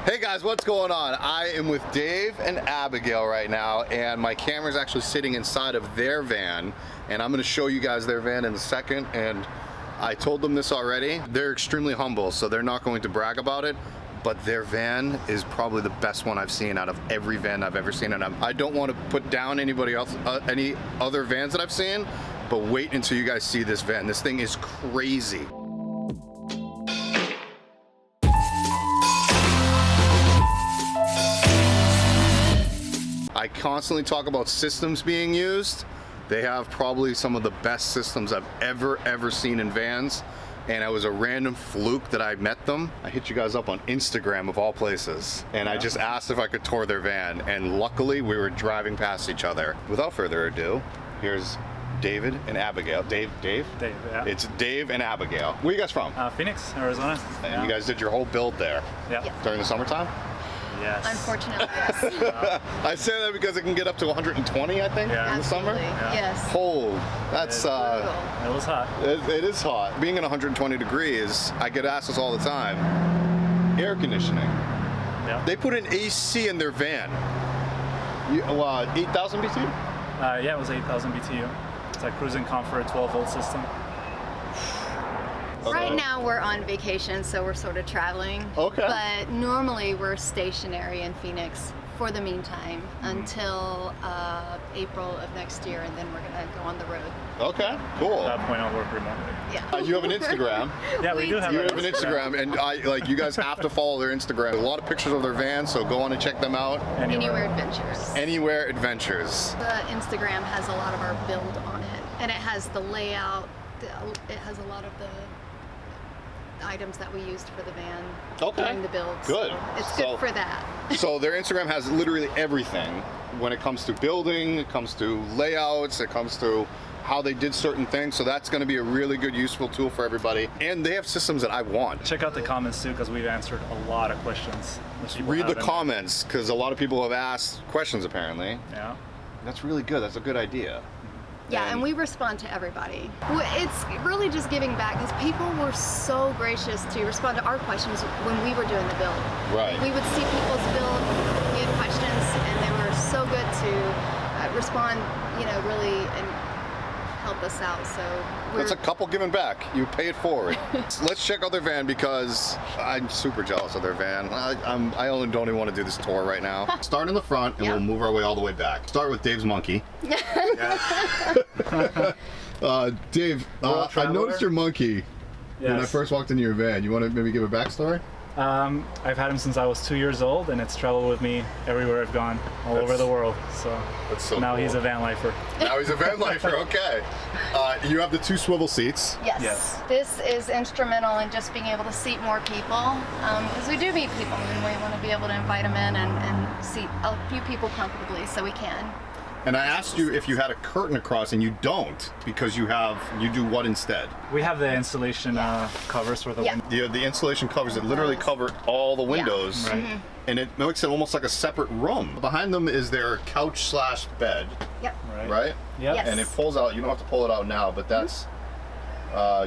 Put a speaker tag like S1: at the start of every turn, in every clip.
S1: Hey guys, what's going on? I am with Dave and Abigail right now, and my camera's actually sitting inside of their van, and I'm going to show you guys their van in a second. And I told them this already. They're extremely humble, so they're not going to brag about it, but their van is probably the best one I've seen out of every van I've ever seen. And I don't want to put down anybody else, any other vans that I've seen, but wait until you guys see this van. This thing is crazy. I constantly talk about systems being used. They have probably some of the best systems I've ever seen in vans, and it was a random fluke that I met them. I hit you guys up on Instagram of all places, and I just asked if I could tour their van, and luckily we were driving past each other. Without further ado, here's David and Abigail. Dave,
S2: yeah.
S1: It's Dave and Abigail. Where are you guys from?
S2: Phoenix, Arizona.
S1: And you guys did your whole build there?
S2: Yeah.
S1: During the summertime?
S2: Yes.
S3: Unfortunately, yes.
S1: I say that because it can get up to 120, I think, in the summer.
S3: Yeah. Yes.
S1: Cold. That's
S2: It was hot.
S1: It is hot. Being in 120 degrees, I get asked this all the time. Air conditioning.
S2: Yeah.
S1: They put an AC in their van. 8,000 BTU?
S2: Yeah, it was 8,000 BTU. It's a cruising comfort 12-volt system.
S3: Right now we're on vacation, so we're sort of traveling.
S1: Okay.
S3: But normally we're stationary in Phoenix for the meantime until April of next year, and then we're gonna go on the road.
S1: Okay, cool.
S2: At that point, I'll work remotely.
S3: Yeah.
S1: You have an Instagram.
S2: Yeah, we do have.
S1: You have an Instagram, and you guys have to follow their Instagram. A lot of pictures of their van, so go on and check them out.
S3: Anywhere Adventures.
S1: Anywhere Adventures.
S3: The Instagram has a lot of our build on it, and it has the layout. It has a lot of the items that we used for the van during the build.
S1: Good.
S3: So it's good for that.
S1: So their Instagram has literally everything when it comes to building, it comes to layouts, it comes to how they did certain things. So that's going to be a really good, useful tool for everybody. And they have systems that I want.
S2: Check out the comments too, because we've answered a lot of questions.
S1: Read the comments, because a lot of people have asked questions apparently.
S2: Yeah.
S1: That's really good. That's a good idea.
S3: Yeah, and we respond to everybody. It's really just giving back, because people were so gracious to respond to our questions when we were doing the build.
S1: Right.
S3: We would see people's build, we had questions, and they were so good to respond, really, and help us out. So
S1: that's a couple giving back. You pay it forward. Let's check out their van, because I'm super jealous of their van. I only don't even want to do this tour right now. Start in the front, and we'll move our way all the way back. Start with Dave's monkey. Dave, I noticed your monkey when I first walked into your van. You want to maybe give a backstory?
S2: I've had him since I was 2 years old, and it's traveled with me everywhere I've gone, all over the world. So now he's a van lifer.
S1: Now he's a van lifer. Okay. You have the 2 swivel seats.
S3: Yes. This is instrumental in just being able to seat more people, because we do meet people, and we want to be able to invite them in and seat a few people comfortably, so we can.
S1: And I asked you if you had a curtain across, and you don't, because you do what instead?
S2: We have the insulation covers for the window.
S1: The insulation covers that literally cover all the windows.
S2: Yeah. Right.
S1: And it makes it almost like a separate room. Behind them is their couch/bed.
S3: Yep.
S1: Right?
S2: Yep.
S3: Yes.
S1: And it pulls out, you don't have to pull it out now, but that's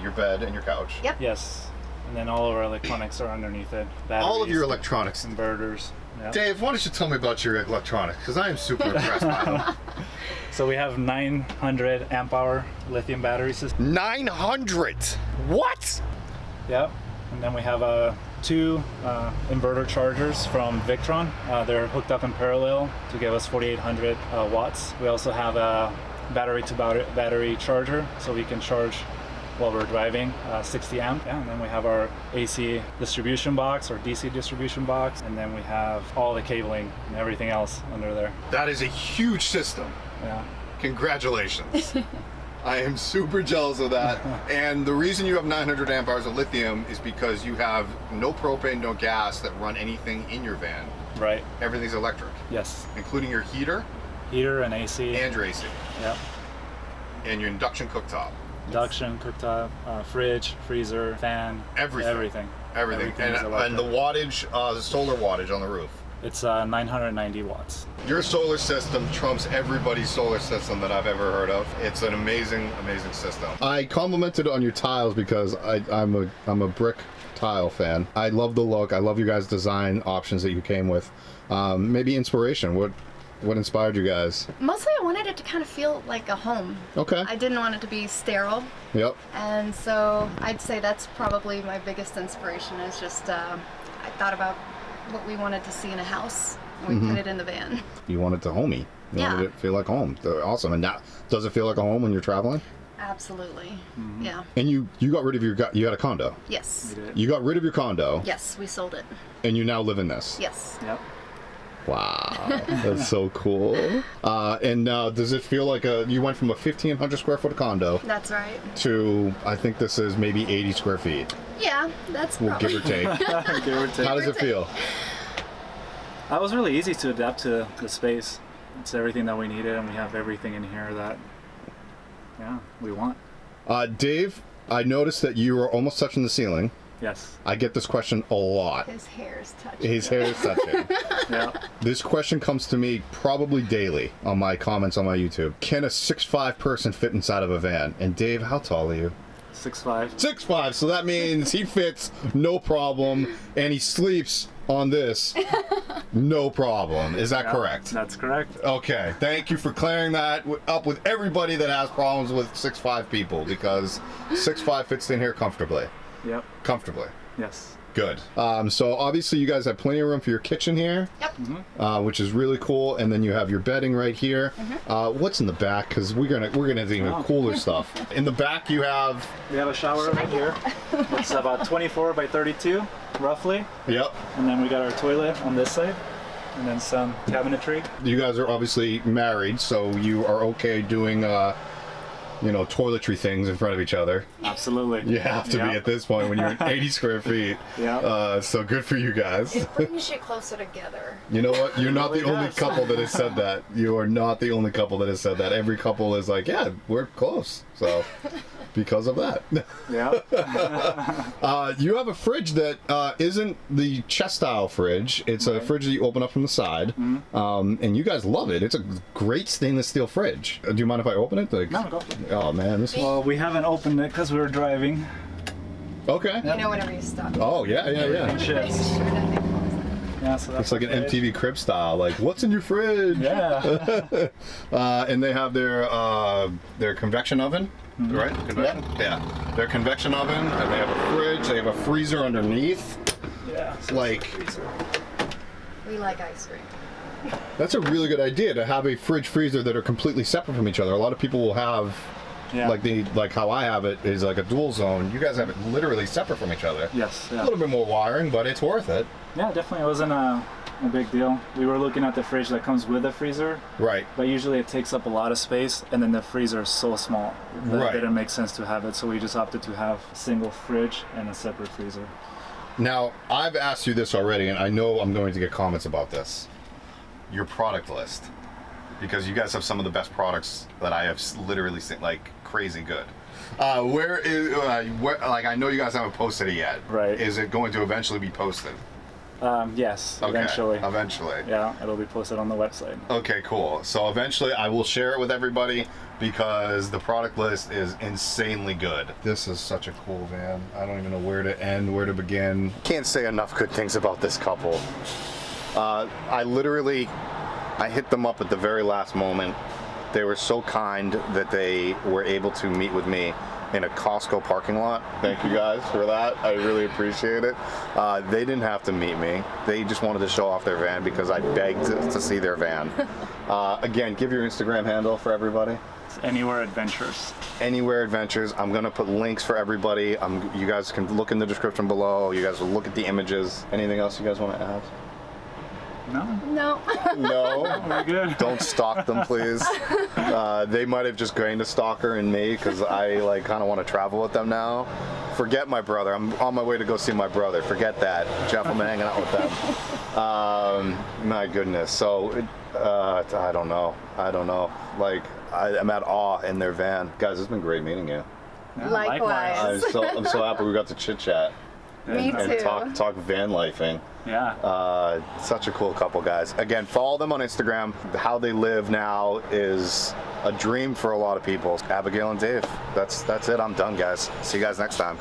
S1: your bed and your couch.
S3: Yep.
S2: Yes. And then all of our electronics are underneath it. Batteries,
S1: all of your electronics.
S2: Inverters. Yep.
S1: Dave, why don't you tell me about your electronics? Because I am super impressed by them.
S2: So we have 900 amp hour lithium battery system.
S1: 900? What?
S2: Yep. And then we have 2 inverter chargers from Victron. They're hooked up in parallel to give us 4,800 watts. We also have a battery to battery charger, so we can charge while we're driving, 60 amp. Yeah, and then we have our AC distribution box or DC distribution box, and then we have all the cabling and everything else under there.
S1: That is a huge system.
S2: Yeah.
S1: Congratulations. I am super jealous of that. And the reason you have 900 amp hours of lithium is because you have no propane, no gas that run anything in your van.
S2: Right.
S1: Everything's electric.
S2: Yes.
S1: Including your heater.
S2: Heater and AC.
S1: And your AC.
S2: Yep.
S1: And your induction cooktop.
S2: Induction, cooktop, fridge, freezer, fan.
S1: Everything.
S2: Everything.
S1: And the wattage, the solar wattage on the roof.
S2: It's 990 watts.
S1: Your solar system trumps everybody's solar system that I've ever heard of. It's an amazing, amazing system. I complimented on your tiles because I'm a brick tactile fan. I love the look. I love you guys' design options that you came with. Maybe inspiration. What inspired you guys?
S3: Mostly I wanted it to kind of feel like a home.
S1: Okay.
S3: I didn't want it to be sterile.
S1: Yep.
S3: And so I'd say that's probably my biggest inspiration is just I thought about what we wanted to see in a house and we put it in the van.
S1: You want it to homey. You
S3: Yeah.
S1: wanted it to feel like home. Awesome. And now, does it feel like a home when you're traveling?
S3: Absolutely. Yeah.
S1: And you got rid of you had a condo.
S3: Yes.
S2: We did.
S1: You got rid of your condo.
S3: Yes, we sold it.
S1: And you now live in this.
S3: Yes.
S2: Yep.
S1: Wow, that's so cool. And now, does it feel like you went from a 1,500 square foot condo
S3: That's right.
S1: to, I think this is maybe 80 square feet,
S3: Yeah, that's
S1: well,
S3: probably.
S1: give or take.
S2: Give or take.
S1: How does it feel?
S2: It was really easy to adapt to the space. It's everything that we needed, and we have everything in here that, we want.
S1: Dave, I noticed that you were almost touching the ceiling.
S2: Yes.
S1: I get this question a lot.
S3: His hair is touching.
S1: His hair is touching.
S2: Yeah.
S1: This question comes to me probably daily on my comments on my YouTube. Can a 6'5" person fit inside of a van? And Dave, how tall are you?
S2: 6'5".
S1: 6'5", so that means he fits no problem, and he sleeps on this no problem. Is that correct?
S2: That's correct.
S1: Okay, thank you for clearing that up with everybody that has problems with 6'5" people, because 6'5" fits in here comfortably.
S2: Yep.
S1: Comfortably.
S2: Yes.
S1: Good. So obviously you guys have plenty of room for your kitchen here.
S3: Yep.
S1: Which is really cool, and then you have your bedding right here. What's in the back? Because we're gonna do even cooler stuff. In the back, you have.
S2: We have a shower over here. It's about 24 by 32, roughly.
S1: Yep.
S2: And then we got our toilet on this side, and then some cabinetry.
S1: You guys are obviously married, so you are okay doing, toiletry things in front of each other.
S2: Absolutely.
S1: You have to be at this point when you're 80 square feet.
S2: Yeah.
S1: So good for you guys.
S3: It brings you closer together.
S1: You know what? You're not the
S2: really
S1: only
S2: does.
S1: couple that has said that. You are not the only couple that has said that. Every couple is like, yeah, we're close. So, because of that.
S2: Yeah.
S1: You have a fridge that isn't the chest style fridge. It's a fridge that you open up from the side. And you guys love it. It's a great stainless steel fridge. Do you mind if I open it?
S2: No, go for it.
S1: Oh man, this is
S2: Well, we haven't opened it because we were driving.
S1: okay.
S3: You know, whenever you stop.
S1: Oh yeah.
S3: Make sure nothing falls in.
S2: Yeah, so that's
S1: It's like an
S2: our fridge.
S1: MTV Crib style. Like, what's in your fridge?
S2: Yeah.
S1: And they have their convection oven, right? Convection? Yeah. Their convection oven, and they have a fridge. They have a freezer underneath.
S2: Yeah.
S1: Like,
S3: We like ice cream.
S1: that's a really good idea to have a fridge freezer that are completely separate from each other. A lot of people will have.
S2: Yeah.
S1: Like how I have it is like a dual zone. You guys have it literally separate from each other.
S2: Yes.
S1: A
S2: Yeah.
S1: little bit more wiring, but it's worth it.
S2: Yeah, definitely. It wasn't a big deal. We were looking at the fridge that comes with the freezer,
S1: Right.
S2: but usually it takes up a lot of space, and then the freezer is so small that
S1: Right.
S2: it didn't make sense to have it. So we just opted to have a single fridge and a separate freezer.
S1: Now, I've asked you this already, and I know I'm going to get comments about this. Your product list. Because you guys have some of the best products that I have literally seen, like crazy good. Where is, like, I know you guys haven't posted it yet.
S2: Right.
S1: Is it going to eventually be posted?
S2: Yes,
S1: Okay,
S2: eventually.
S1: Eventually.
S2: Yeah, it'll be posted on the website.
S1: Okay, cool. So eventually I will share it with everybody because the product list is insanely good. This is such a cool van. I don't even know where to end, where to begin. Can't say enough good things about this couple. I hit them up at the very last moment. They were so kind that they were able to meet with me in a Costco parking lot. Thank you guys for that. I really appreciate it. They didn't have to meet me. They just wanted to show off their van because I begged to see their van. Again, give your Instagram handle for everybody.
S2: It's Anywhere Adventures.
S1: Anywhere Adventures. I'm gonna put links for everybody. You guys can look in the description below. You guys will look at the images. Anything else you guys want to add?
S2: No,
S3: No.
S1: No.
S2: we're good.
S1: Don't stalk them, please. They might have just gained a stalker in me because I kind of want to travel with them now. Forget my brother. I'm on my way to go see my brother. Forget that. Jeff, I'm hanging out with them. My goodness. So, I don't know. Like, I'm at awe in their van. Guys, it's been great meeting you.
S2: Yeah,
S3: Likewise.
S1: I'm so happy we got to chit chat
S3: Me
S1: and
S3: too.
S1: talk van lifing.
S2: Yeah.
S1: Such a cool couple, guys. Again, follow them on Instagram. How they live now is a dream for a lot of people. Abigail and Dave. That's it. I'm done, guys. See you guys next time.